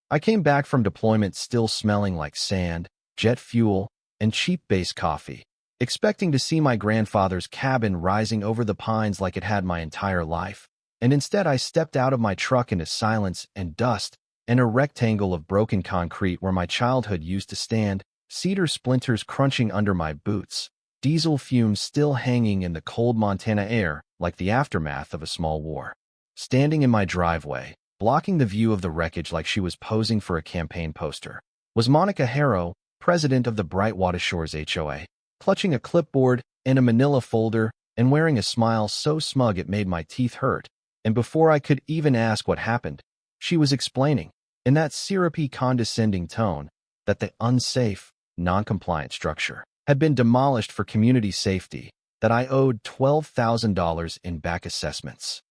I came back from deployment still smelling like sand, jet fuel, and cheap base coffee, expecting to see my grandfather's cabin rising over the pines like it had my entire life. And instead I stepped out of my truck into silence and dust, and a rectangle of broken concrete where my childhood used to stand, cedar splinters crunching under my boots, diesel fumes still hanging in the cold Montana air like the aftermath of a small war. Standing in my driveway, blocking the view of the wreckage like she was posing for a campaign poster, was Monica Harrow, president of the Brightwater Shores HOA, clutching a clipboard and a manila folder and wearing a smile so smug it made my teeth hurt. And before I could even ask what happened, she was explaining, in that syrupy, condescending tone, that the unsafe, non-compliant structure had been demolished for community safety, that I owed $12,000 in back assessments,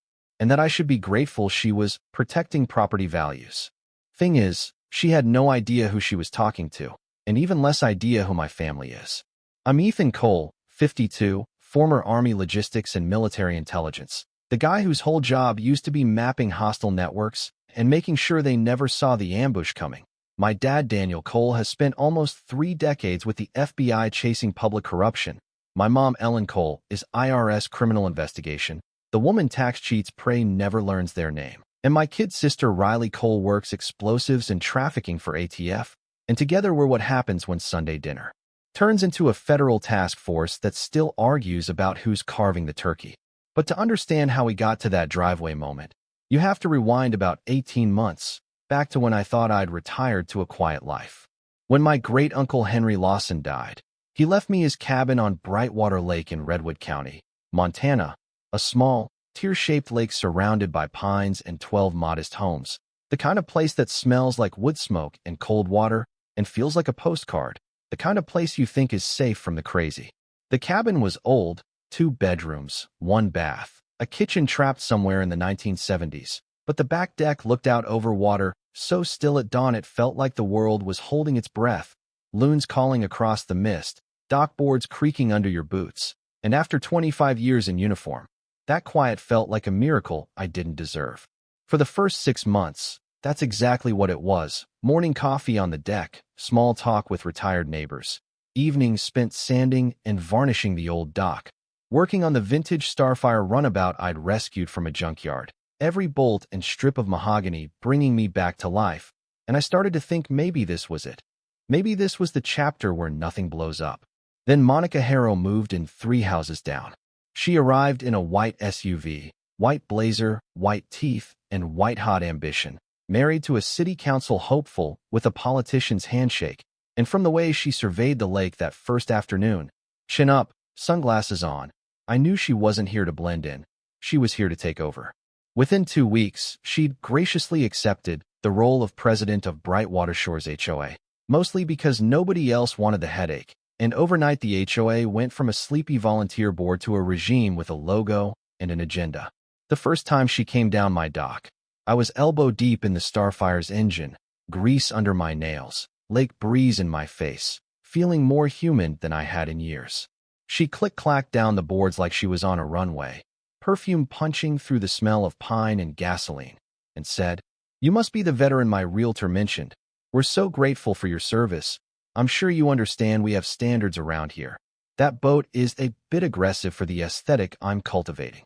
and that I should be grateful she was protecting property values. Thing is, she had no idea who she was talking to, and even less idea who my family is. I'm Ethan Cole, 52, former Army logistics and military intelligence, the guy whose whole job used to be mapping hostile networks and making sure they never saw the ambush coming. My dad, Daniel Cole, has spent almost 3 decades with the FBI chasing public corruption. My mom, Ellen Cole, is IRS criminal investigation. The woman tax cheats pray never learns their name. And my kid sister, Riley Cole, works explosives and trafficking for ATF. And together we're what happens when Sunday dinner turns into a federal task force that still argues about who's carving the turkey. But to understand how we got to that driveway moment, you have to rewind about 18 months, back to when I thought I'd retired to a quiet life. When my great-uncle Henry Lawson died, he left me his cabin on Brightwater Lake in Redwood County, Montana, a small, tear-shaped lake surrounded by pines and 12 modest homes, the kind of place that smells like wood smoke and cold water and feels like a postcard, the kind of place you think is safe from the crazy. The cabin was old, 2 bedrooms, 1 bath, a kitchen trapped somewhere in the 1970s, but the back deck looked out over water, so still at dawn it felt like the world was holding its breath, loons calling across the mist, dock boards creaking under your boots, and after 25 years in uniform, that quiet felt like a miracle I didn't deserve. For the first 6 months, that's exactly what it was. Morning coffee on the deck, small talk with retired neighbors, evenings spent sanding and varnishing the old dock, working on the vintage Starfire runabout I'd rescued from a junkyard, every bolt and strip of mahogany bringing me back to life, and I started to think maybe this was it. Maybe this was the chapter where nothing blows up. Then Monica Harrow moved in 3 houses down. She arrived in a white SUV, white blazer, white teeth, and white-hot ambition, married to a city council hopeful with a politician's handshake, and from the way she surveyed the lake that first afternoon, chin up, sunglasses on, I knew she wasn't here to blend in. She was here to take over. Within 2 weeks, she'd graciously accepted the role of president of Brightwater Shores HOA, mostly because nobody else wanted the headache, and overnight the HOA went from a sleepy volunteer board to a regime with a logo and an agenda. The first time she came down my dock, I was elbow deep in the Starfire's engine, grease under my nails, lake breeze in my face, feeling more human than I had in years. She click-clacked down the boards like she was on a runway, perfume punching through the smell of pine and gasoline, and said, "You must be the veteran my realtor mentioned. We're so grateful for your service. I'm sure you understand we have standards around here. That boat is a bit aggressive for the aesthetic I'm cultivating."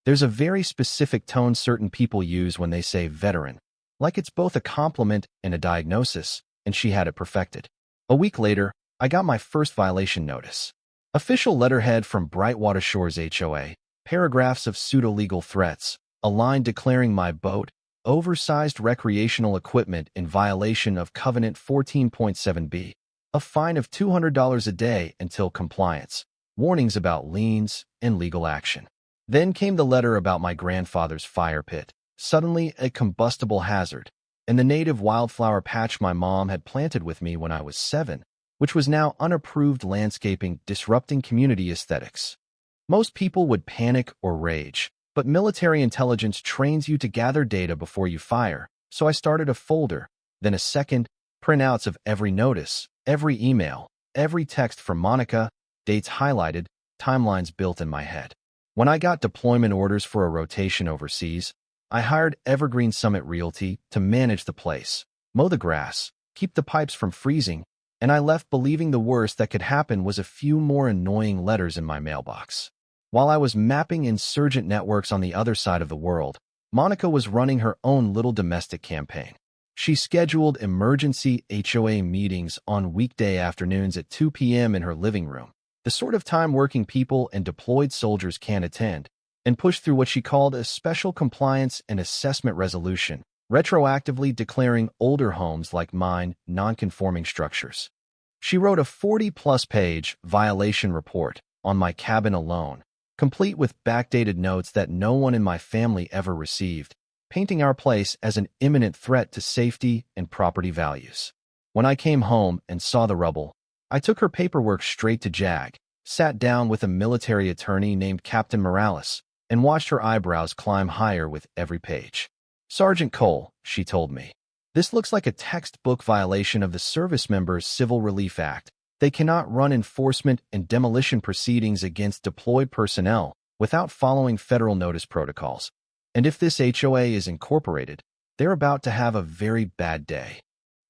There's a very specific tone certain people use when they say veteran, like it's both a compliment and a diagnosis, and she had it perfected. A week later, I got my first violation notice. Official letterhead from Brightwater Shores HOA, paragraphs of pseudo-legal threats, a line declaring my boat, oversized recreational equipment in violation of Covenant 14.7b, a fine of $200 a day until compliance, warnings about liens, and legal action. Then came the letter about my grandfather's fire pit, suddenly a combustible hazard, and the native wildflower patch my mom had planted with me when I was 7, which was now unapproved landscaping disrupting community aesthetics. Most people would panic or rage, but military intelligence trains you to gather data before you fire, so I started a folder, then a second, printouts of every notice, every email, every text from Monica, dates highlighted, timelines built in my head. When I got deployment orders for a rotation overseas, I hired Evergreen Summit Realty to manage the place. mow the grass, keep the pipes from freezing, and I left believing the worst that could happen was a few more annoying letters in my mailbox. While I was mapping insurgent networks on the other side of the world, Monica was running her own little domestic campaign. She scheduled emergency HOA meetings on weekday afternoons at 2 p.m. in her living room, the sort of time working people and deployed soldiers can attend, and pushed through what she called a special compliance and assessment resolution, retroactively declaring older homes like mine non-conforming structures. She wrote a 40-plus page violation report on my cabin alone, complete with backdated notes that no one in my family ever received, painting our place as an imminent threat to safety and property values. When I came home and saw the rubble, I took her paperwork straight to JAG, sat down with a military attorney named Captain Morales, and watched her eyebrows climb higher with every page. "Sergeant Cole," she told me, "this looks like a textbook violation of the Service Members Civil Relief Act. They cannot run enforcement and demolition proceedings against deployed personnel without following federal notice protocols. And if this HOA is incorporated, they're about to have a very bad day."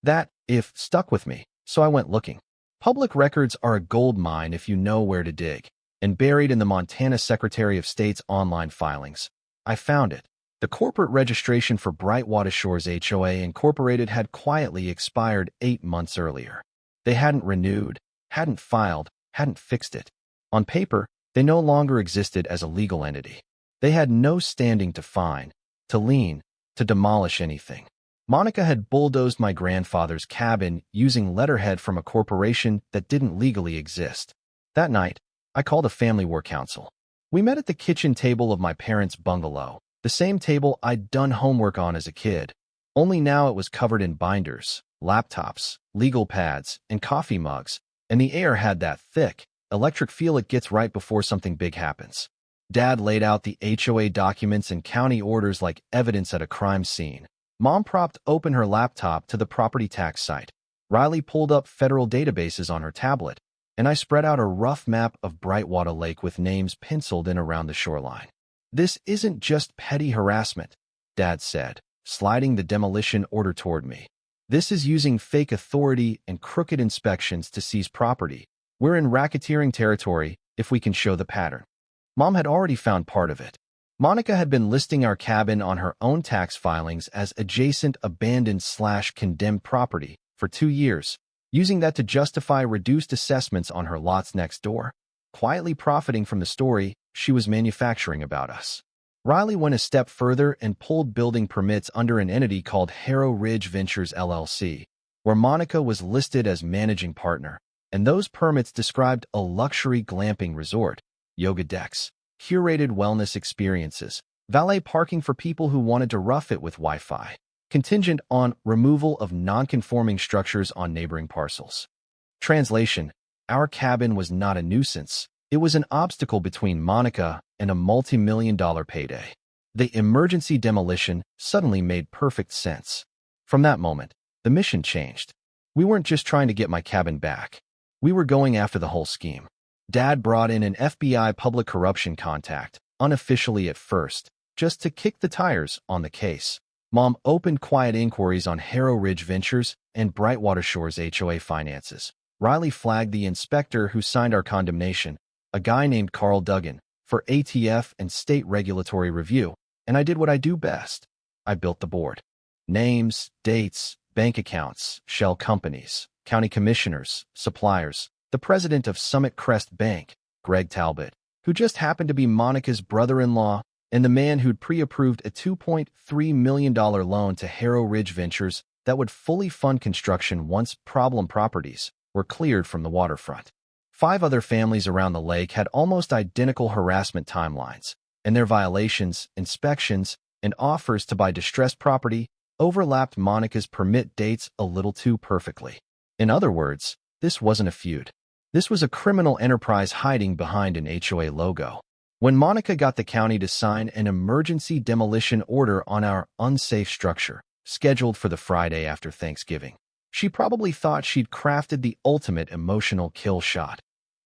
That "if" stuck with me, so I went looking. Public records are a gold mine if you know where to dig, and buried in the Montana Secretary of State's online filings, I found it. The corporate registration for Brightwater Shores HOA Incorporated had quietly expired 8 months earlier. They hadn't renewed, hadn't filed, hadn't fixed it. On paper, they no longer existed as a legal entity. They had no standing to fine, to lien, to demolish anything. Monica had bulldozed my grandfather's cabin using letterhead from a corporation that didn't legally exist. That night, I called a family war council. We met at the kitchen table of my parents' bungalow, the same table I'd done homework on as a kid, only now it was covered in binders, laptops, legal pads, and coffee mugs, and the air had that thick, electric feel it gets right before something big happens. Dad laid out the HOA documents and county orders like evidence at a crime scene. Mom propped open her laptop to the property tax site. Riley pulled up federal databases on her tablet, and I spread out a rough map of Brightwater Lake with names penciled in around the shoreline. "This isn't just petty harassment," Dad said, sliding the demolition order toward me. "This is using fake authority and crooked inspections to seize property. We're in racketeering territory if we can show the pattern." Mom had already found part of it. Monica had been listing our cabin on her own tax filings as adjacent abandoned/condemned property for 2 years, using that to justify reduced assessments on her lots next door. Quietly profiting from the story she was manufacturing about us. Riley went a step further and pulled building permits under an entity called Harrow Ridge Ventures LLC, where Monica was listed as managing partner, and those permits described a luxury glamping resort, yoga decks, curated wellness experiences, valet parking for people who wanted to rough it with Wi-Fi, contingent on removal of non-conforming structures on neighboring parcels. Translation: our cabin was not a nuisance. It was an obstacle between Monica and a multi-million-dollar payday. The emergency demolition suddenly made perfect sense. From that moment, the mission changed. We weren't just trying to get my cabin back. We were going after the whole scheme. Dad brought in an FBI public corruption contact, unofficially at first, just to kick the tires on the case. Mom opened quiet inquiries on Harrow Ridge Ventures and Brightwater Shores HOA finances. Riley flagged the inspector who signed our condemnation, a guy named Carl Duggan, for ATF and state regulatory review, and I did what I do best. I built the board. Names, dates, bank accounts, shell companies, county commissioners, suppliers, the president of Summit Crest Bank, Greg Talbot, who just happened to be Monica's brother-in-law, and the man who'd pre-approved a $2.3 million loan to Harrow Ridge Ventures that would fully fund construction once problem properties were cleared from the waterfront. 5 other families around the lake had almost identical harassment timelines, and their violations, inspections, and offers to buy distressed property overlapped Monica's permit dates a little too perfectly. In other words, this wasn't a feud. This was a criminal enterprise hiding behind an HOA logo. When Monica got the county to sign an emergency demolition order on our unsafe structure, scheduled for the Friday after Thanksgiving, she probably thought she'd crafted the ultimate emotional kill shot.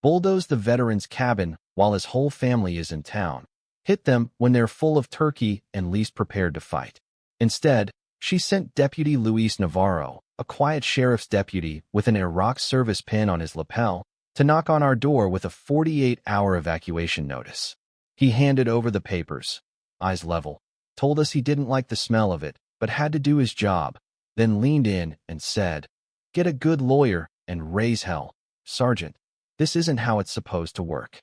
Bulldoze the veteran's cabin while his whole family is in town. Hit them when they're full of turkey and least prepared to fight. Instead, She sent Deputy Luis Navarro, a quiet sheriff's deputy with an Iraq service pin on his lapel, to knock on our door with a 48-hour evacuation notice. He handed over the papers, eyes level, told us he didn't like the smell of it, but had to do his job, then leaned in and said, "Get a good lawyer and raise hell, Sergeant. This isn't how it's supposed to work."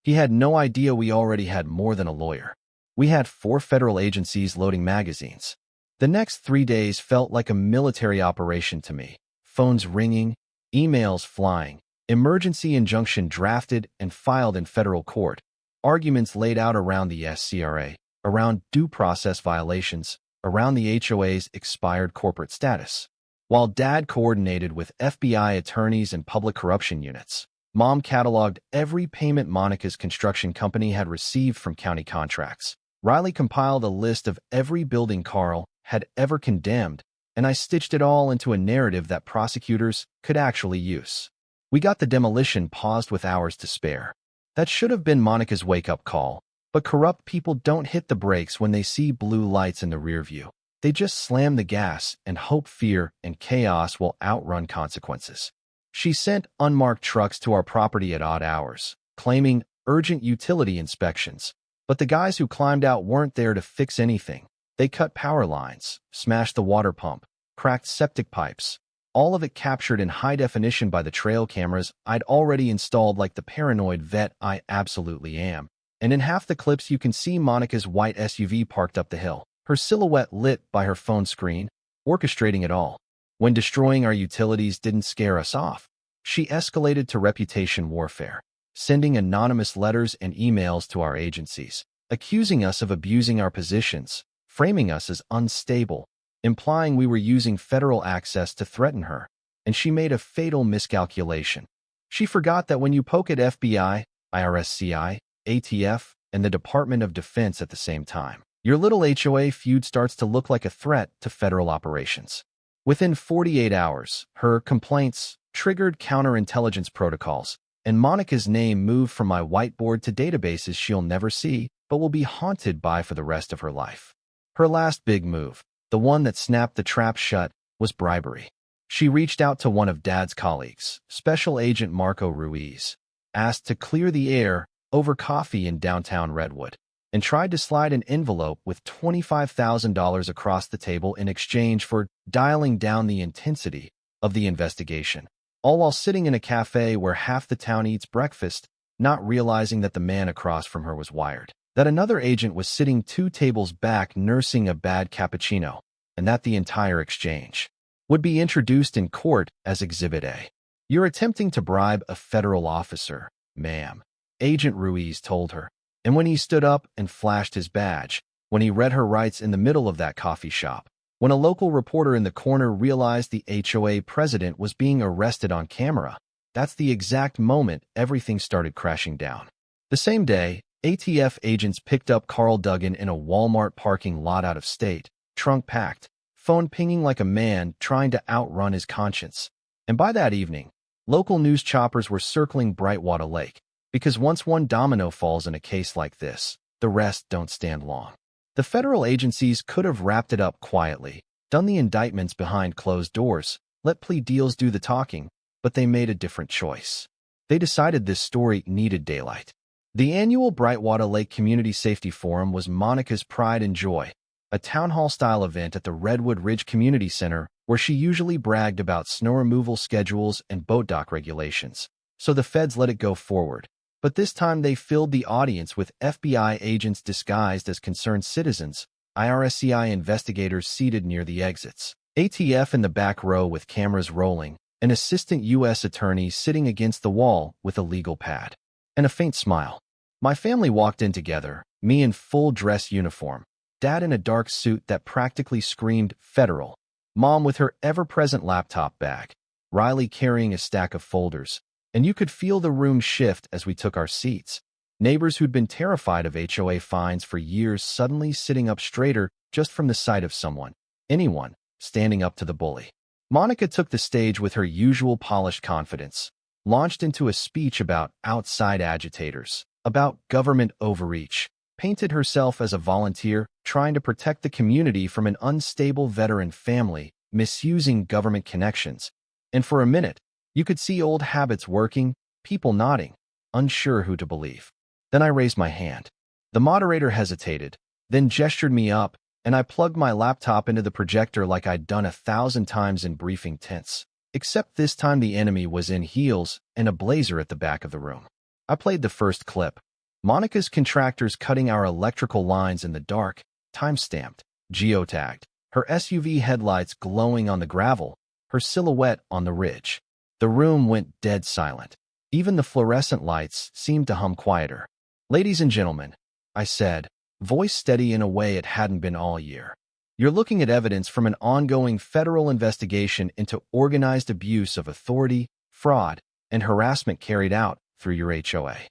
He had no idea we already had more than a lawyer. We had 4 federal agencies loading magazines. The next 3 days felt like a military operation to me. Phones ringing, emails flying, emergency injunction drafted and filed in federal court, arguments laid out around the SCRA, around due process violations, around the HOA's expired corporate status. While Dad coordinated with FBI attorneys and public corruption units, Mom cataloged every payment Monica's construction company had received from county contracts. Riley compiled a list of every building Carl had ever condemned, and I stitched it all into a narrative that prosecutors could actually use. We got the demolition paused with hours to spare. That should have been Monica's wake-up call, but corrupt people don't hit the brakes when they see blue lights in the rear view. They just slam the gas and hope fear and chaos will outrun consequences. She sent unmarked trucks to our property at odd hours, claiming urgent utility inspections. But the guys who climbed out weren't there to fix anything. They cut power lines, smashed the water pump, cracked septic pipes, all of it captured in high definition by the trail cameras I'd already installed like the paranoid vet I absolutely am. And in half the clips you can see Monica's white SUV parked up the hill, her silhouette lit by her phone screen, orchestrating it all. When destroying our utilities didn't scare us off, she escalated to reputation warfare, sending anonymous letters and emails to our agencies, accusing us of abusing our positions, framing us as unstable, implying we were using federal access to threaten her, and she made a fatal miscalculation. She forgot that when you poke at FBI, IRSCI, ATF, and the Department of Defense at the same time, your little HOA feud starts to look like a threat to federal operations. Within 48 hours, her complaints triggered counterintelligence protocols, and Monica's name moved from my whiteboard to databases she'll never see, but will be haunted by for the rest of her life. Her last big move, the one that snapped the trap shut, was bribery. She reached out to one of Dad's colleagues, Special Agent Marco Ruiz, asked to clear the air over coffee in downtown Redwood, and tried to slide an envelope with $25,000 across the table in exchange for dialing down the intensity of the investigation, all while sitting in a cafe where half the town eats breakfast, not realizing that the man across from her was wired, that another agent was sitting 2 tables back nursing a bad cappuccino, and that the entire exchange would be introduced in court as Exhibit A. "You're attempting to bribe a federal officer, ma'am," Agent Ruiz told her. And when he stood up and flashed his badge, when he read her rights in the middle of that coffee shop, when a local reporter in the corner realized the HOA president was being arrested on camera, that's the exact moment everything started crashing down. The same day, ATF agents picked up Carl Duggan in a Walmart parking lot out of state, trunk packed, phone pinging like a man trying to outrun his conscience. And by that evening, local news choppers were circling Brightwater Lake, because once one domino falls in a case like this, the rest don't stand long. The federal agencies could have wrapped it up quietly, done the indictments behind closed doors, let plea deals do the talking, but they made a different choice. They decided this story needed daylight. The annual Brightwater Lake Community Safety Forum was Monica's pride and joy, a town hall-style event at the Redwood Ridge Community Center where she usually bragged about snow removal schedules and boat dock regulations. So the feds let it go forward. But this time they filled the audience with FBI agents disguised as concerned citizens, IRSCI investigators seated near the exits, ATF in the back row with cameras rolling, an assistant U.S. attorney sitting against the wall with a legal pad, and a faint smile. My family walked in together, me in full dress uniform, Dad in a dark suit that practically screamed federal, Mom with her ever-present laptop bag, Riley carrying a stack of folders, and you could feel the room shift as we took our seats. Neighbors who'd been terrified of HOA fines for years suddenly sitting up straighter just from the sight of someone, anyone, standing up to the bully. Monica took the stage with her usual polished confidence, launched into a speech about outside agitators, about government overreach, painted herself as a volunteer trying to protect the community from an unstable veteran family misusing government connections. And for a minute, you could see old habits working, people nodding, unsure who to believe. Then I raised my hand. The moderator hesitated, then gestured me up, and I plugged my laptop into the projector like I'd done 1,000 times in briefing tents. Except this time the enemy was in heels and a blazer at the back of the room. I played the first clip. Monica's contractors cutting our electrical lines in the dark, time-stamped, geotagged, her SUV headlights glowing on the gravel, her silhouette on the ridge. The room went dead silent. Even the fluorescent lights seemed to hum quieter. "Ladies and gentlemen," I said, voice steady in a way it hadn't been all year. "You're looking at evidence from an ongoing federal investigation into organized abuse of authority, fraud, and harassment carried out through your HOA."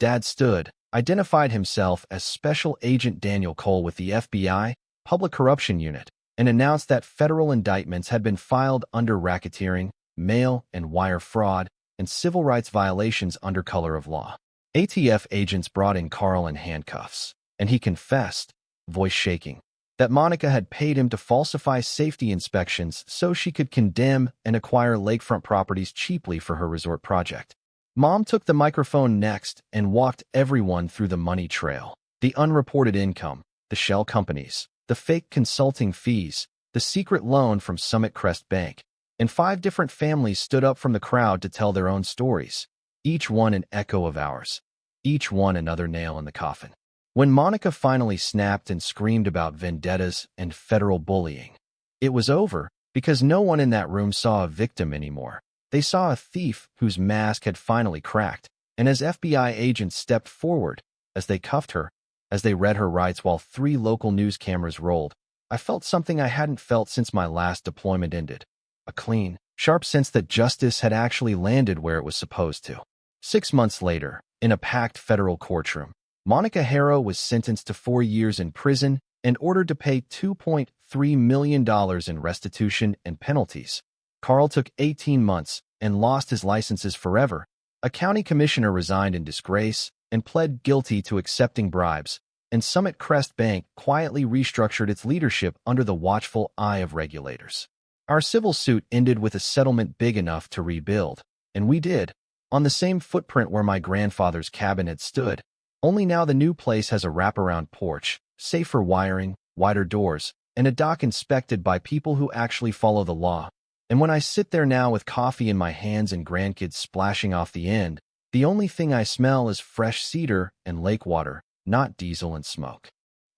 Dad stood, identified himself as Special Agent Daniel Cole with the FBI, Public Corruption Unit, and announced that federal indictments had been filed under racketeering, mail and wire fraud, and civil rights violations under color of law. ATF agents brought in Carl in handcuffs, and he confessed, voice shaking, that Monica had paid him to falsify safety inspections so she could condemn and acquire lakefront properties cheaply for her resort project. Mom took the microphone next and walked everyone through the money trail. The unreported income, the shell companies, the fake consulting fees, the secret loan from Summit Crest Bank, and 5 different families stood up from the crowd to tell their own stories, each one an echo of ours, each one another nail in the coffin. When Monica finally snapped and screamed about vendettas and federal bullying, it was over because no one in that room saw a victim anymore. They saw a thief whose mask had finally cracked, and as FBI agents stepped forward, as they cuffed her, as they read her rights while 3 local news cameras rolled, I felt something I hadn't felt since my last deployment ended. A clean, sharp sense that justice had actually landed where it was supposed to. 6 months later, in a packed federal courtroom, Monica Harrow was sentenced to 4 years in prison and ordered to pay $2.3 million in restitution and penalties. Carl took 18 months and lost his licenses forever. A county commissioner resigned in disgrace and pled guilty to accepting bribes, and Summit Crest Bank quietly restructured its leadership under the watchful eye of regulators. Our civil suit ended with a settlement big enough to rebuild, and we did, on the same footprint where my grandfather's cabin had stood. Only now the new place has a wraparound porch, safer wiring, wider doors, and a dock inspected by people who actually follow the law. And when I sit there now with coffee in my hands and grandkids splashing off the end, the only thing I smell is fresh cedar and lake water, not diesel and smoke.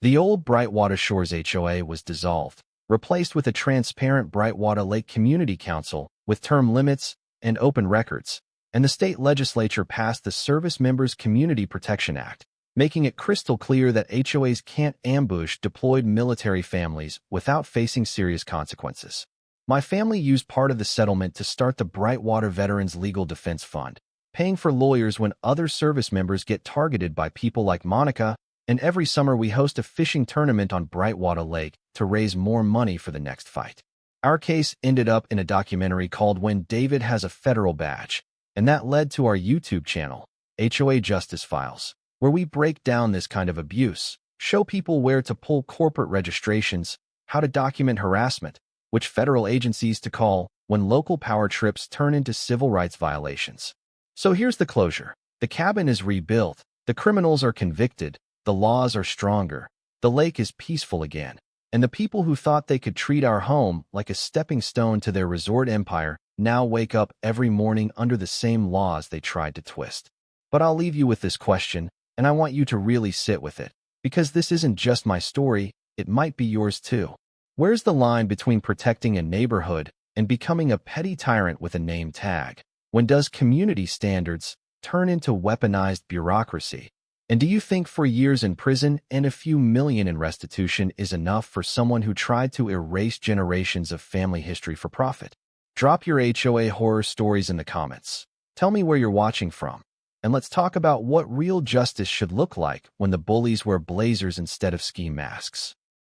The old Brightwater Shores HOA was dissolved, replaced with a transparent Brightwater Lake Community Council with term limits and open records, and the state legislature passed the Service Members Community Protection Act, making it crystal clear that HOAs can't ambush deployed military families without facing serious consequences. My family used part of the settlement to start the Brightwater Veterans Legal Defense Fund, paying for lawyers when other service members get targeted by people like Monica, and every summer we host a fishing tournament on Brightwater Lake to raise more money for the next fight. Our case ended up in a documentary called When David Has a Federal Badge, and that led to our YouTube channel, HOA Justice Files, where we break down this kind of abuse, show people where to pull corporate registrations, how to document harassment, which federal agencies to call when local power trips turn into civil rights violations. So here's the closure. The cabin is rebuilt, the criminals are convicted, the laws are stronger, the lake is peaceful again, and the people who thought they could treat our home like a stepping stone to their resort empire now wake up every morning under the same laws they tried to twist. But I'll leave you with this question, and I want you to really sit with it, because this isn't just my story, it might be yours too. Where's the line between protecting a neighborhood and becoming a petty tyrant with a name tag? When does community standards turn into weaponized bureaucracy? And do you think 4 years in prison and a few million in restitution is enough for someone who tried to erase generations of family history for profit? Drop your HOA horror stories in the comments. Tell me where you're watching from. And let's talk about what real justice should look like when the bullies wear blazers instead of ski masks.